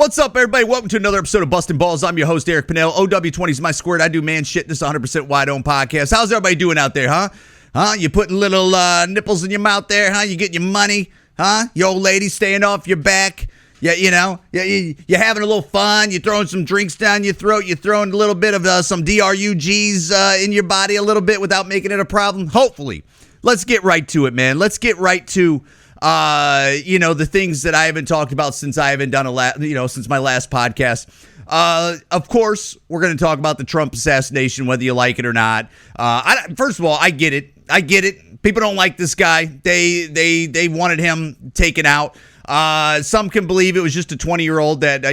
What's up, everybody? Welcome to another episode of Bustin' Balls. I'm your host, Eric Pennell. OW20 is my squirt. I do man shit. This is 100% wide-owned podcast. How's everybody doing out there, huh? You putting little nipples in your mouth there, huh? You getting your money, huh? Your old lady staying off your back. Yeah, you're having a little fun. You're throwing some drinks down your throat. You're throwing a little bit of some DRUGs in your body a little bit without making it a problem. Hopefully. Let's get right to it, man. Let's get right to the things that I haven't talked about since I haven't done since my last podcast. Of course, we're going to talk about the Trump assassination, whether you like it or not. First of all, I get it. People don't like this guy. They wanted him taken out. Some can believe it was just a 20-year-old that,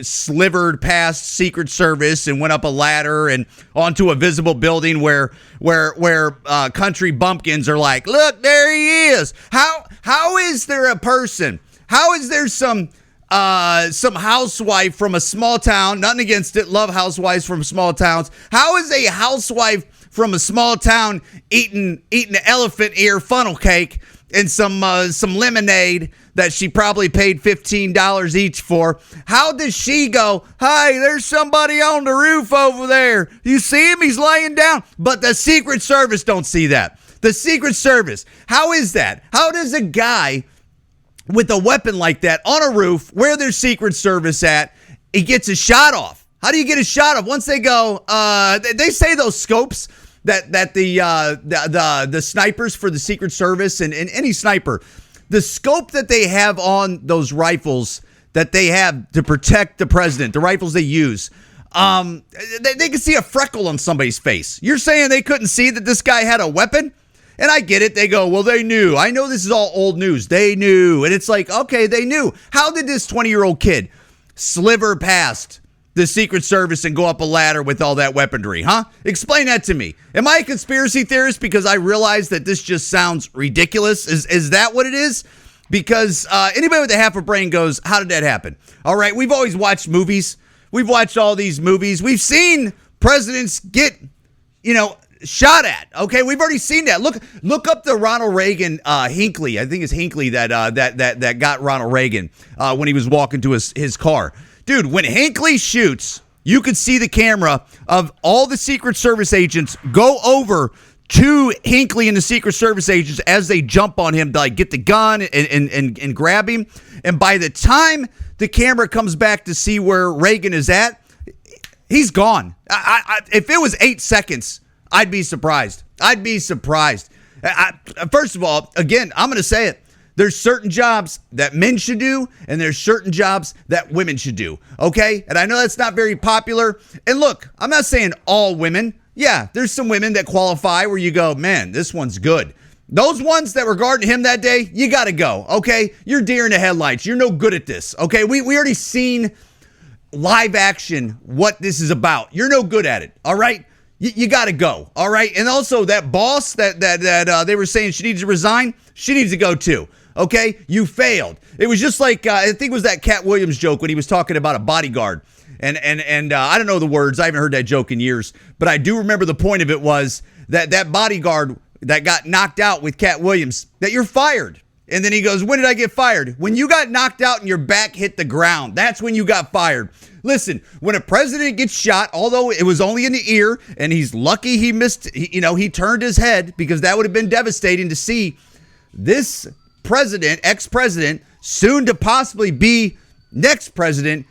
slivered past Secret Service and went up a ladder and onto a visible building where country bumpkins are like, look, there he is. How is there a person? How is there some housewife from a small town? Nothing against it. Love housewives from small towns. How is a housewife from a small town eating elephant ear funnel cake and some lemonade that she probably paid $15 each for? How does she go, hey, there's somebody on the roof over there. You see him? He's laying down. But the Secret Service don't see that. The Secret Service. How is that? How does a guy with a weapon like that on a roof where there's Secret Service at, he gets a shot off? How do you get a shot off? Once they go, they say those scopes that the snipers for the Secret Service and any sniper, the scope that they have on those rifles that they have to protect the president, the rifles they use, they can see a freckle on somebody's face. You're saying they couldn't see that this guy had a weapon? And I get it. They go, well, they knew. I know this is all old news. They knew. And it's like, okay, they knew. How did this 20-year-old kid sliver past the Secret Service and go up a ladder with all that weaponry, huh? Explain that to me. Am I a conspiracy theorist because I realize that this just sounds ridiculous? Is that what it is? Because anybody with a half a brain goes, how did that happen? All right, we've always watched movies. We've watched all these movies. We've seen presidents get, shot at. Okay, we've already seen that. Look up the Ronald Reagan Hinckley. I think it's Hinckley that got Ronald Reagan when he was walking to his car. Dude, when Hinckley shoots, you could see the camera of all the Secret Service agents go over to Hinckley and the Secret Service agents as they jump on him to get the gun and grab him. And by the time the camera comes back to see where Reagan is at, he's gone. If it was 8 seconds, I'd be surprised. First of all, again, I'm going to say it. There's certain jobs that men should do, and there's certain jobs that women should do, okay? And I know that's not very popular. And look, I'm not saying all women. Yeah, there's some women that qualify where you go, man, this one's good. Those ones that were guarding him that day, you got to go, okay? You're deer in the headlights. You're no good at this, okay? We already seen live action what this is about. You're no good at it, all right? You got to go, all right? And also that boss that they were saying she needs to resign, she needs to go too. Okay, you failed. It was just like, I think it was that Cat Williams joke when he was talking about a bodyguard. And I don't know the words. I haven't heard that joke in years. But I do remember the point of it was that bodyguard that got knocked out with Cat Williams, that you're fired. And then he goes, when did I get fired? When you got knocked out and your back hit the ground. That's when you got fired. Listen, when a president gets shot, although it was only in the ear, and he's lucky he missed, he turned his head because that would have been devastating to see this president, ex-president, soon to possibly be next president,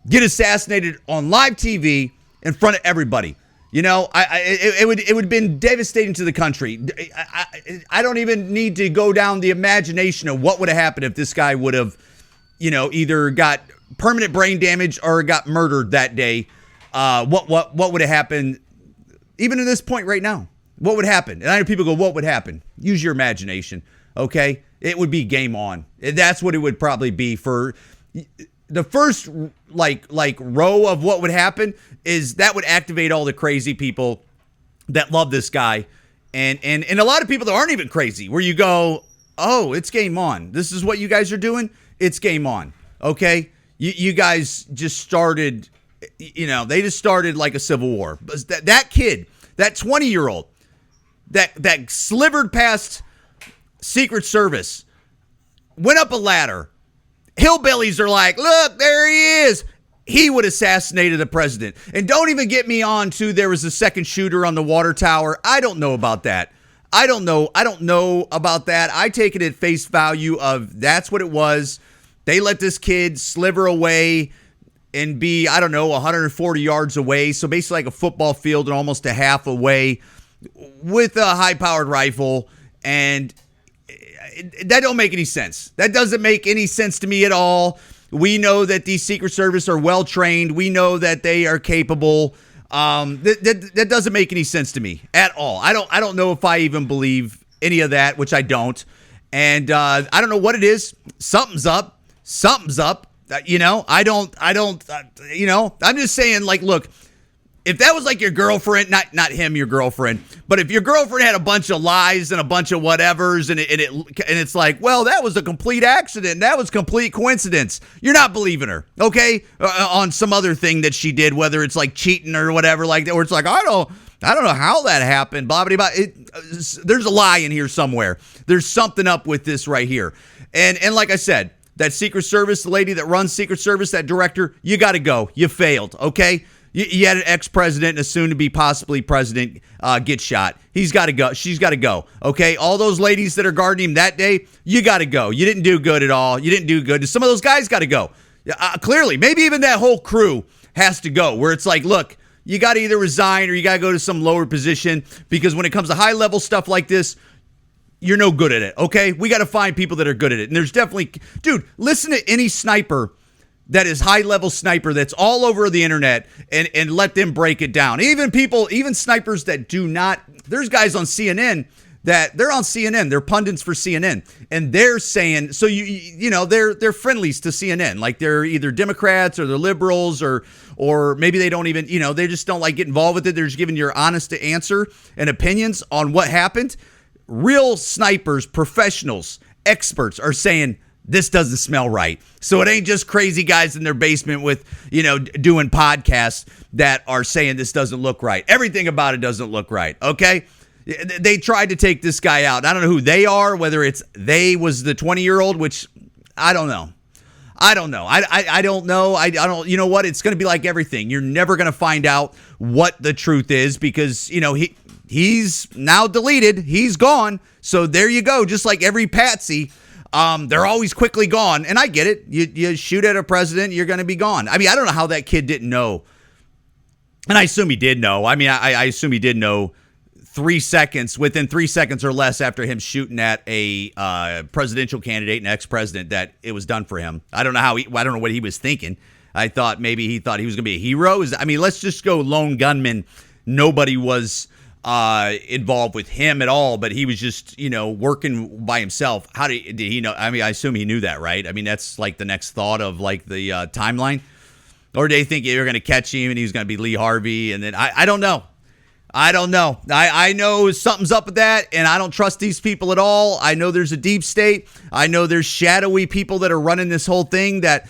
get assassinated on live TV in front of everybody. It would have been devastating to the country. I don't even need to go down the imagination of what would have happened if this guy would have, either got permanent brain damage or got murdered that day. What would have happened, even at this point right now? What would happen? And I hear people go, what would happen? Use your imagination, okay? It would be game on. That's what it would probably be for the first like row of what would happen is that would activate all the crazy people that love this guy and a lot of people that aren't even crazy where you go, oh, it's game on. This is what you guys are doing. It's game on. Okay. You guys just started, they just started like a civil war. That kid, that 20-year-old that slivered past Secret Service, went up a ladder, hillbillies are like, look, there he is. He would assassinate the president. And don't even get me on to there was a second shooter on the water tower. I don't know about that. I don't know about that. I take it at face value of that's what it was. They let this kid sliver away and be, 140 yards away. So basically like a football field and almost a half away with a high-powered rifle. And that don't make any sense. That doesn't make any sense to me at all. We know that these Secret Service are well-trained. We know that they are capable. That doesn't make any sense to me at all. I don't know if I even believe any of that, which I don't. And I don't know what it is. Something's up. I'm just saying, like, look, if that was like your girlfriend, not him, your girlfriend, but if your girlfriend had a bunch of lies and a bunch of whatevers and it's like, well, that was a complete accident. That was complete coincidence. You're not believing her, okay? On some other thing that she did, whether it's like cheating or whatever like that, or it's like, I don't know how that happened, blah, blah, blah. There's a lie in here somewhere. There's something up with this right here. And like I said, that Secret Service, the lady that runs Secret Service, that director, you got to go. You failed, okay? You had an ex-president and a soon-to-be possibly president get shot. He's got to go. She's got to go, okay? All those ladies that are guarding him that day, you got to go. You didn't do good at all. You didn't do good. Some of those guys got to go. Clearly, maybe even that whole crew has to go, where it's like, look, you got to either resign or you got to go to some lower position, because when it comes to high-level stuff like this, you're no good at it, okay? We got to find people that are good at it. And there's definitely, dude, listen to any sniper that is high-level sniper that's all over the internet and let them break it down. Even snipers that do not, there's guys on CNN that they're on CNN. They're pundits for CNN. And they're saying, so they're friendlies to CNN. Like they're either Democrats or they're liberals or maybe they don't even, they just don't like get involved with it. They're just giving your honest answer and opinions on what happened. Real snipers, professionals, experts are saying this doesn't smell right. So it ain't just crazy guys in their basement with, doing podcasts that are saying this doesn't look right. Everything about it doesn't look right. Okay. They tried to take this guy out. I don't know who they are, whether it's they was the 20-year-old, which I don't know. I don't know. I don't know. I don't, you know what? It's going to be like everything. You're never going to find out what the truth is because, he's now deleted. He's gone. So there you go. Just like every patsy, they're always quickly gone. And I get it. You shoot at a president, you're going to be gone. I mean, I don't know how that kid didn't know. And I assume he did know. I mean, I assume he did know within 3 seconds or less after him shooting at a presidential candidate and ex-president that it was done for him. I don't know I don't know what he was thinking. I thought maybe he thought he was going to be a hero. Let's just go lone gunman. Nobody was involved with him at all, but he was just, working by himself. How did he know? I mean, I assume he knew that, right? I mean, that's like the next thought of like the timeline. Or do they think they were going to catch him and he was going to be Lee Harvey? And then I don't know. I don't know. I know something's up with that, and I don't trust these people at all. I know there's a deep state. I know there's shadowy people that are running this whole thing that,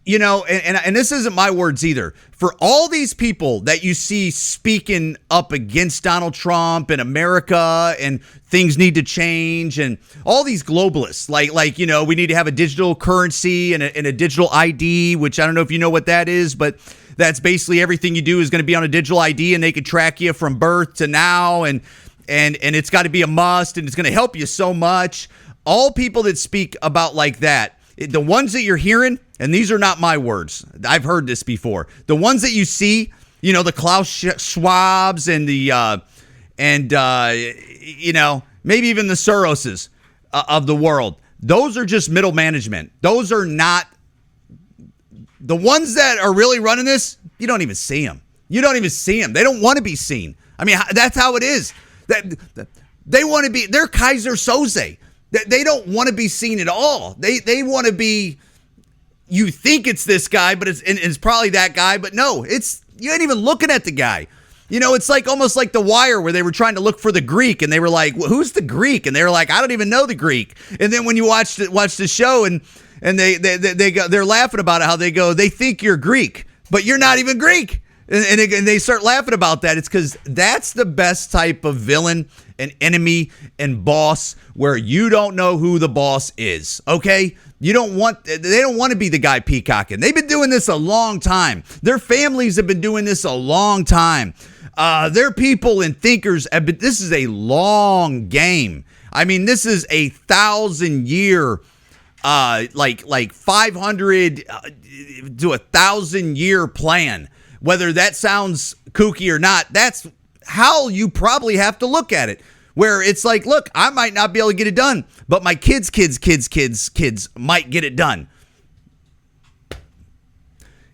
and this isn't my words either. For all these people that you see speaking up against Donald Trump and America and things need to change and all these globalists, like we need to have a digital currency and a digital ID, which I don't know if you know what that is, but that's basically everything you do is going to be on a digital ID and they could track you from birth to now. And it's got to be a must and it's going to help you so much. All people that speak about like that, the ones that you're hearing, and these are not my words. I've heard this before. The ones that you see, the Klaus Schwabs and maybe even the Soroses of the world. Those are just middle management. Those are not the ones that are really running this. You don't even see them. You don't even see them. They don't want to be seen. I mean, that's how it is. They want to be. They're Kaiser Soze. They don't want to be seen at all. They want to be. You think it's this guy, but it's probably that guy. But no, you ain't even looking at the guy. It's like almost like The Wire where they were trying to look for the Greek and they were like, well, who's the Greek? And they were like, I don't even know the Greek. And then when you watch the show and they're laughing about it, how they think you're Greek, but you're not even Greek. And they start laughing about that. It's because that's the best type of villain and enemy and boss where you don't know who the boss is, okay? They don't want to be the guy peacocking. They've been doing this a long time. Their families have been doing this a long time. Their people and thinkers have been, this is a long game. I mean, this is a 1,000-year, like 500 to 1,000-year plan. Whether that sounds kooky or not, that's how you probably have to look at it. Where it's like, look, I might not be able to get it done, but my kids might get it done.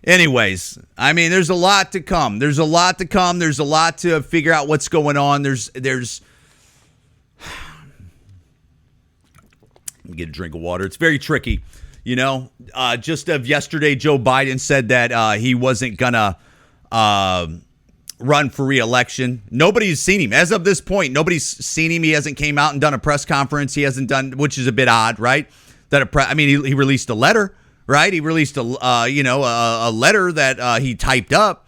Anyways, I mean, there's a lot to come. There's a lot to figure out what's going on. Let me get a drink of water. It's very tricky. You know, just of yesterday, Joe Biden said that he wasn't gonna run for re-election. Nobody's seen him. As of this point, nobody's seen him. He hasn't came out and done a press conference. He hasn't done, which is a bit odd, right? He released a letter, right? He released a letter that he typed up,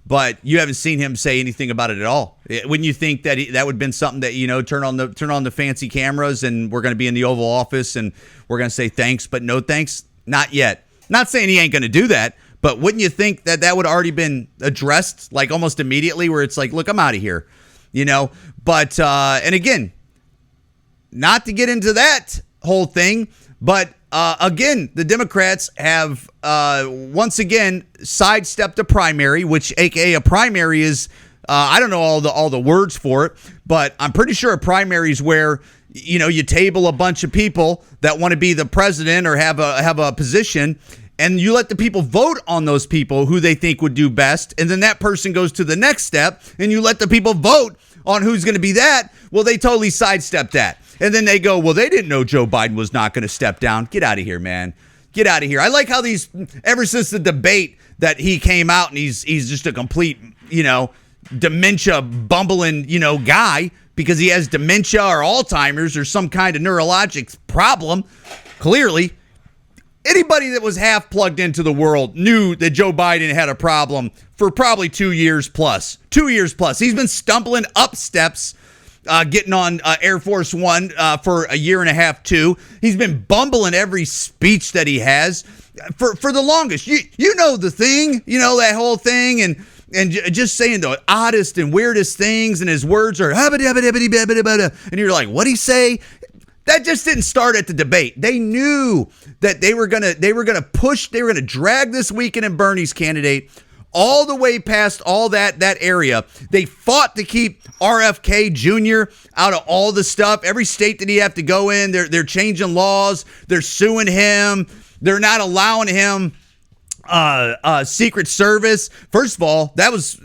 but you haven't seen him say anything about it at all. Wouldn't you think that that would have been something that, you know, turn on the fancy cameras and we're going to be in the Oval Office and we're going to say thanks, but no thanks? Not yet. Not saying he ain't going to do that, but wouldn't you think that that would already been addressed like almost immediately where it's like, look, I'm out of here, you know? But, and again, not to get into that whole thing, but again, the Democrats have once again sidestepped a primary, which AKA a primary is, I don't know all the words for it, but I'm pretty sure a primary is where, you know, you table a bunch of people that want to be the president or have a position, and you let the people vote on those people who they think would do best, and then that person goes to the next step, and you let the people vote on who's going to be that. Well, they totally sidestepped that. And then they go, well, they didn't know Joe Biden was not going to step down. Get out of here, man. Get out of here. I like how ever since the debate that he came out and he's just a complete, you know, dementia bumbling, you know, guy because he has dementia or Alzheimer's or some kind of neurologic problem. Clearly, anybody that was half plugged into the world knew that Joe Biden had a problem for probably 2 years plus. 2 years plus. He's been stumbling up steps, getting on Air Force One for a year and a half, too. He's been bumbling every speech that he has for the longest. You know the thing, you know, that whole thing, and just saying the oddest and weirdest things, and his words are, and you're like, what'd he say? That just didn't start at the debate. They knew that they were gonna drag this weekend and Bernie's candidate all the way past all that area. They fought to keep RFK Jr. out of all the stuff. Every state that he have to go in, they're changing laws. They're suing him. They're not allowing him Secret Service. First of all, that's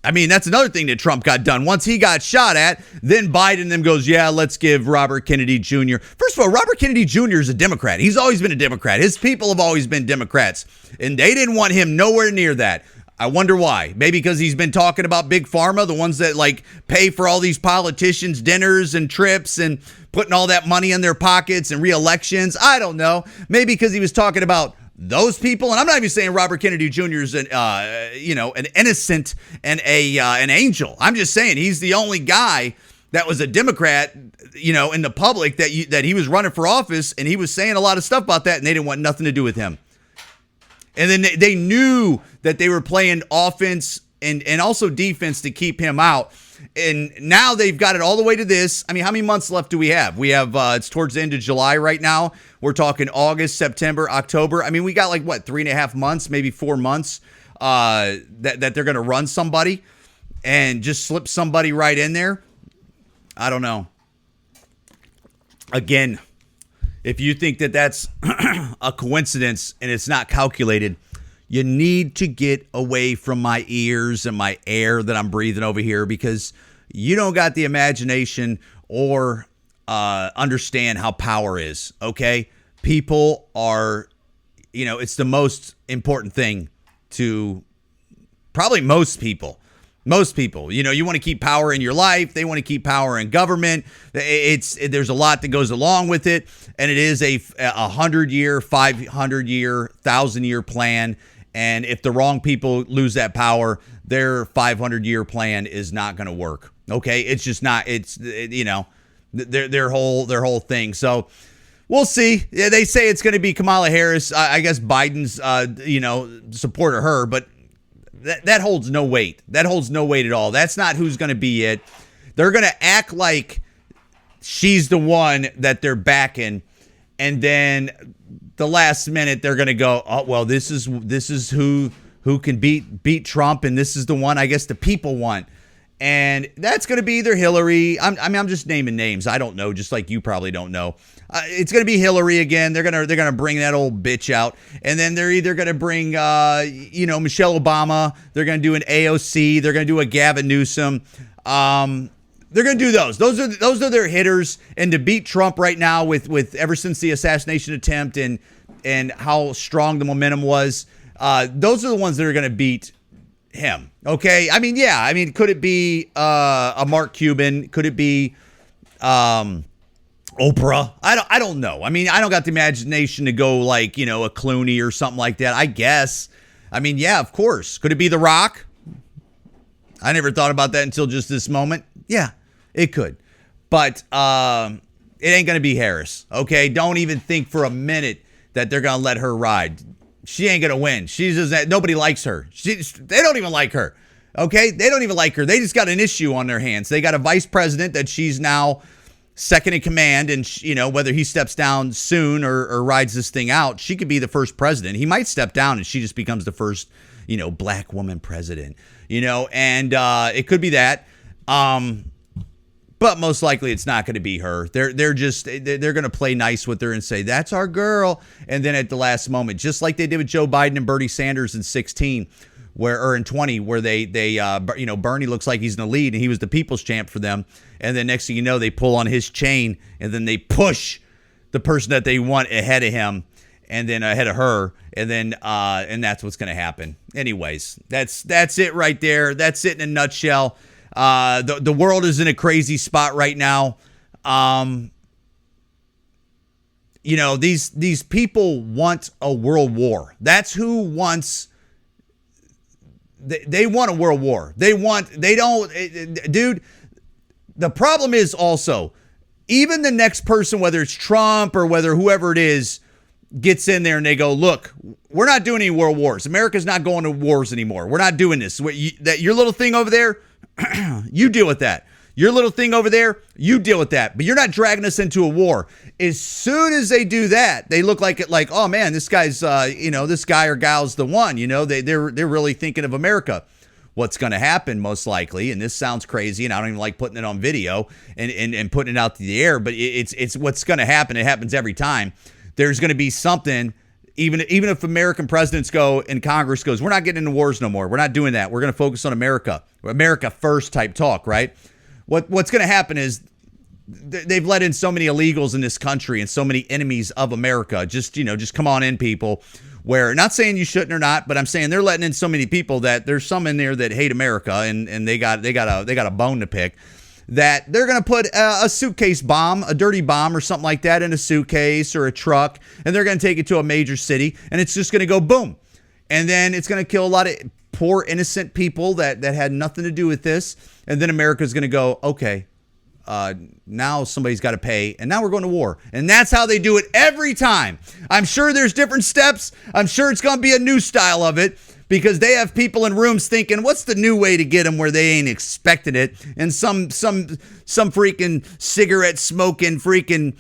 another thing that Trump got done. Once he got shot at, then Biden then goes, yeah, let's give Robert Kennedy Jr. First of all, Robert Kennedy Jr. is a Democrat. He's always been a Democrat. His people have always been Democrats, and they didn't want him nowhere near that. I wonder why. Maybe because he's been talking about Big Pharma, the ones that like pay for all these politicians' dinners and trips and putting all that money in their pockets and re-elections. I don't know. Maybe because he was talking about those people, and I'm not even saying Robert Kennedy Jr. is an innocent and an angel. I'm just saying he's the only guy that was a Democrat, you know, in the public that he was running for office, and he was saying a lot of stuff about that, and they didn't want nothing to do with him. And then they knew that they were playing offense and also defense to keep him out. And now they've got it all the way to this. I mean, how many months left do we have? We have, it's towards the end of July right now. We're talking August, September, October. I mean, we got like, 3.5 months, maybe 4 months that they're going to run somebody and just slip somebody right in there. I don't know. Again, if you think that that's a coincidence and it's not calculated, you need to get away from my ears and my air that I'm breathing over here because you don't got the imagination or understand how power is, okay? People are, you know, it's the most important thing to probably most people. Most people, you know, you want to keep power in your life. They want to keep power in government. There's a lot that goes along with it. And it is a 100-year, 500-year, 1,000-year plan. And if the wrong people lose that power, their 500-year plan is not going to work. Okay, it's just not. It's their whole thing. So we'll see. Yeah, they say it's going to be Kamala Harris. I guess Biden's support of her, but that holds no weight. That holds no weight at all. That's not who's going to be it. They're going to act like she's the one that they're backing, and then the last minute they're going to go, oh well, this is who can beat Trump, and this is the one I guess the people want, and that's going to be either Hillary. I'm just naming names. I don't know, just like you probably don't know. It's going to be Hillary again. They're gonna bring that old bitch out, and then they're either going to bring Michelle Obama. They're going to do an AOC. They're going to do a Gavin Newsom. They're going to do those. Those are their hitters. And to beat Trump right now with ever since the assassination attempt and how strong the momentum was, those are the ones that are going to beat him. Okay. I mean, could it be a Mark Cuban? Could it be Oprah? I don't know. I mean, I don't got the imagination to go like, a Clooney or something like that, I guess. I mean, yeah, of course. Could it be The Rock? I never thought about that until just this moment. Yeah, it could. But it ain't going to be Harris. Okay. Don't even think for a minute that they're going to let her ride. She ain't going to win. She's just, nobody likes her. They don't even like her. Okay. They don't even like her. They just got an issue on their hands. They got a vice president that she's now second in command. And, whether he steps down soon or rides this thing out, she could be the first president. He might step down and she just becomes the first, black woman president, and it could be that. But most likely it's not going to be her. They're going to play nice with her and say, that's our girl. And then at the last moment, just like they did with Joe Biden and Bernie Sanders in 16 or in 20, where they Bernie looks like he's in the lead and he was the people's champ for them. And then next thing you know, they pull on his chain and then they push the person that they want ahead of him and then ahead of her. And then, and that's what's going to happen. Anyways, that's it right there. That's it in a nutshell. The world is in a crazy spot right now. These people want a world war. That's who wants. They want a world war. Dude. The problem is also, even the next person, whether it's Trump or whether whoever it is, gets in there and they go, look, we're not doing any world wars. America's not going to wars anymore. We're not doing this. Your little thing over there, you deal with that. Your little thing over there, you deal with that. But you're not dragging us into a war. As soon as they do that, they look like oh man, this guy's, this guy or gal's the one. They're really thinking of America. What's going to happen most likely, and this sounds crazy, and I don't even like putting it on video and putting it out to the air, but it's what's going to happen. It happens every time. There's going to be something. Even if American presidents go and Congress goes, we're not getting into wars no more. We're not doing that. We're going to focus on America. America first type talk, right? What's going to happen is they've let in so many illegals in this country and so many enemies of America. Just come on in, people. Where, not saying you shouldn't or not, but I'm saying they're letting in so many people that there's some in there that hate America and they got a bone to pick. That they're going to put a suitcase bomb, a dirty bomb or something like that in a suitcase or a truck, and they're going to take it to a major city, and it's just going to go boom. And then it's going to kill a lot of poor, innocent people that had nothing to do with this. And then America's going to go, okay, now somebody's got to pay, and now we're going to war. And that's how they do it every time. I'm sure there's different steps. I'm sure it's going to be a new style of it, because they have people in rooms thinking, what's the new way to get them where they ain't expecting it? And some freaking cigarette smoking freaking,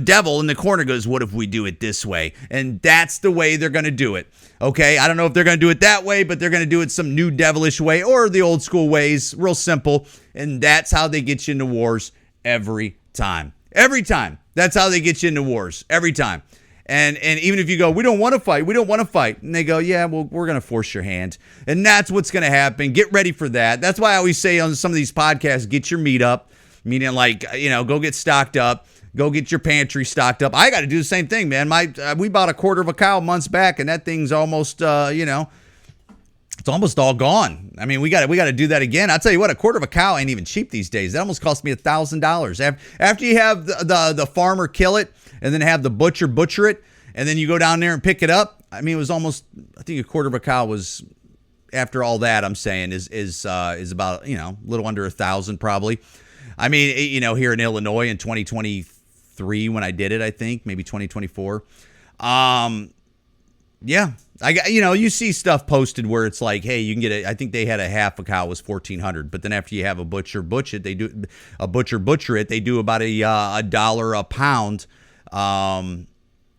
devil in the corner goes, what if we do it this way? And that's the way they're going to do it. Okay. I don't know if they're going to do it that way, but they're going to do it some new devilish way or the old school ways, real simple. And that's how they get you into wars every time. Every time. That's how they get you into wars every time. And even if you go, we don't want to fight. And they go, yeah, well, we're going to force your hand. And that's what's going to happen. Get ready for that. That's why I always say on some of these podcasts, get your meat up. Meaning go get stocked up. Go get your pantry stocked up. I got to do the same thing, man. We bought a quarter of a cow months back, and that thing's almost, it's almost all gone. I mean, we got to do that again. I'll tell you what, a quarter of a cow ain't even cheap these days. That almost cost me $1,000. After you have the farmer kill it, and then have the butcher it, and then you go down there and pick it up, I mean, it was almost, I think a quarter of a cow was, after all that, I'm saying is about, a little under 1,000 probably. I mean, here in Illinois in 2023 when I did it, I think maybe 2024. Yeah, you see stuff posted where it's like, hey, you can get I think they had a half a cow was $1,400, but then after you have a butcher butcher it, they do about $1 a pound.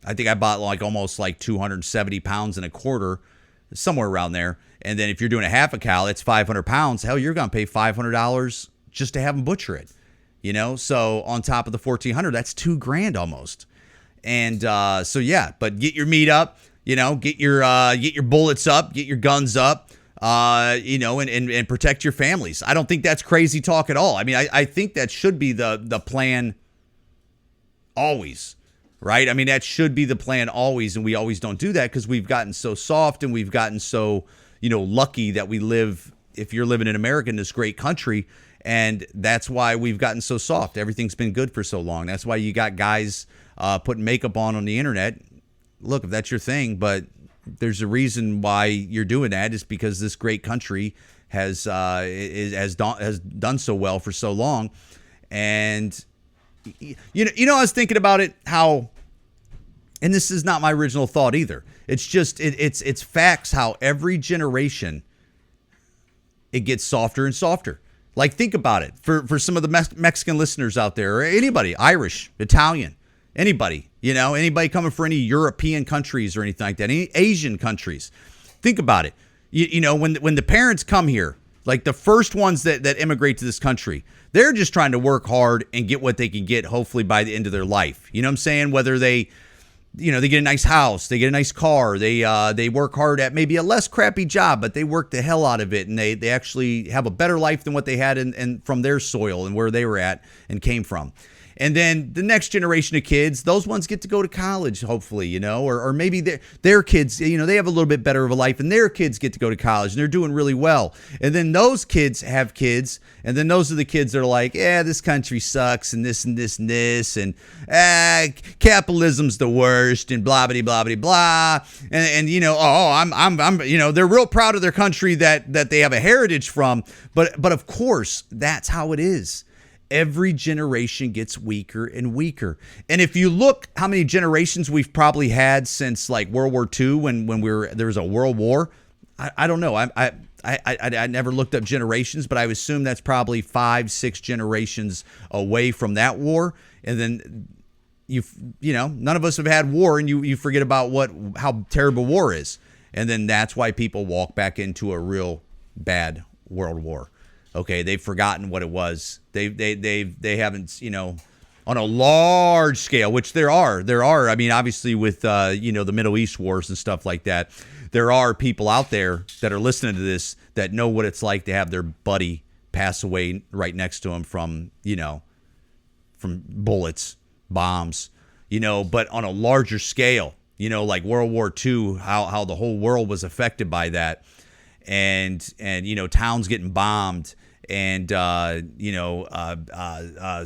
I think I bought almost 270 pounds and a quarter, somewhere around there. And then if you're doing a half a cow, that's 500 pounds. Hell, you're going to pay $500 just to have them butcher it, So on top of the $1,400, that's $2,000 almost. And so yeah, but get your meat up, get your bullets up, get your guns up, and protect your families. I don't think that's crazy talk at all. I mean, I think that should be the plan always. Right? I mean, that should be the plan always, and we always don't do that because we've gotten so soft and we've gotten so, lucky that we live, if you're living in America, in this great country, and that's why we've gotten so soft. Everything's been good for so long. That's why you got guys putting makeup on the internet. Look, if that's your thing, but there's a reason why you're doing that is because this great country has done so well for so long, and I was thinking about it, how, and this is not my original thought either. It's just, it's facts how every generation it gets softer and softer. Like, think about it for some of the Mexican listeners out there, or anybody, Irish, Italian, anybody, anybody coming from any European countries or anything like that, any Asian countries. Think about it. When the parents come here, like the first ones that immigrate to this country, they're just trying to work hard and get what they can get, hopefully by the end of their life. You know what I'm saying? Whether they, they get a nice house, they get a nice car, they work hard at maybe a less crappy job, but they work the hell out of it, and they actually have a better life than what they had in from their soil and where they were at and came from. And then the next generation of kids, those ones get to go to college, hopefully, or maybe their kids, they have a little bit better of a life, and their kids get to go to college, and they're doing really well. And then those kids have kids, and then those are the kids that are like, yeah, this country sucks, and this and this and this, and capitalism's the worst, and blah blah blah blah blah. And I'm they're real proud of their country that they have a heritage from, but of course that's how it is. Every generation gets weaker and weaker. And if you look how many generations we've probably had since World War II, when there was a world war, I don't know. I never looked up generations, but I would assume that's probably 5-6 generations away from that war. And then none of us have had war, and you forget about how terrible war is. And then that's why people walk back into a real bad world war. Okay, they've forgotten what it was. They haven't, on a large scale, which there are. I mean, obviously with the Middle East wars and stuff like that, there are people out there that are listening to this that know what it's like to have their buddy pass away right next to them from bullets, bombs, but on a larger scale, like World War II, how the whole world was affected by that. And towns getting bombed, and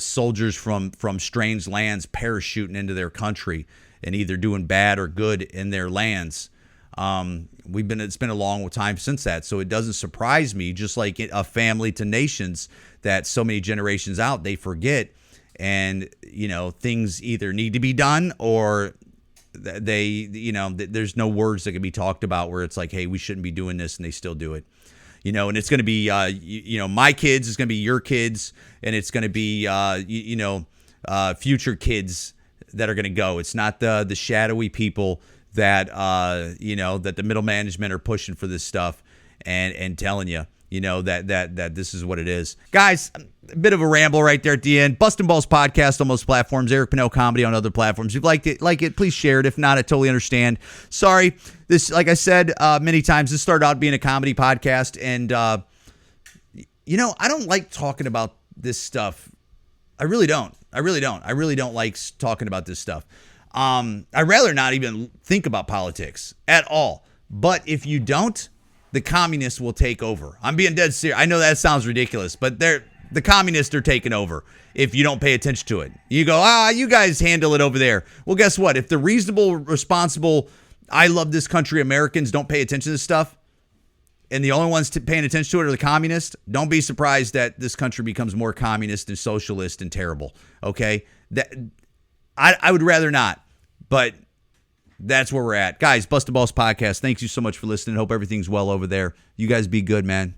soldiers from strange lands parachuting into their country and either doing bad or good in their lands. It's been a long time since that, so it doesn't surprise me, just like a family to nations, that so many generations out, they forget, and things either need to be done, or there's no words that can be talked about where it's like, hey, we shouldn't be doing this, and they still do it. And it's going to be, my kids, it's going to be your kids, and it's going to be, future kids that are going to go. It's not the shadowy people that, that the middle management are pushing for this stuff and telling you, that this is what it is. Guys, a bit of a ramble right there at the end. Bustin' Balls podcast on most platforms. Eric Pennell Comedy on other platforms. If you liked it, please share it. If not, I totally understand. Sorry. This, like I said many times, this started out being a comedy podcast. And, I don't like talking about this stuff. I really don't. I really don't like talking about this stuff. I'd rather not even think about politics at all. But if you don't, the communists will take over. I'm being dead serious. I know that sounds ridiculous, but the communists are taking over if you don't pay attention to it. You go, you guys handle it over there. Well, guess what? If the reasonable, responsible, I love this country. Americans don't pay attention to this stuff. And the only ones paying attention to it are the communists. Don't be surprised that this country becomes more communist and socialist and terrible. Okay? I would rather not. But that's where we're at. Guys, Busted Balls Podcast, thanks you so much for listening. Hope everything's well over there. You guys be good, man.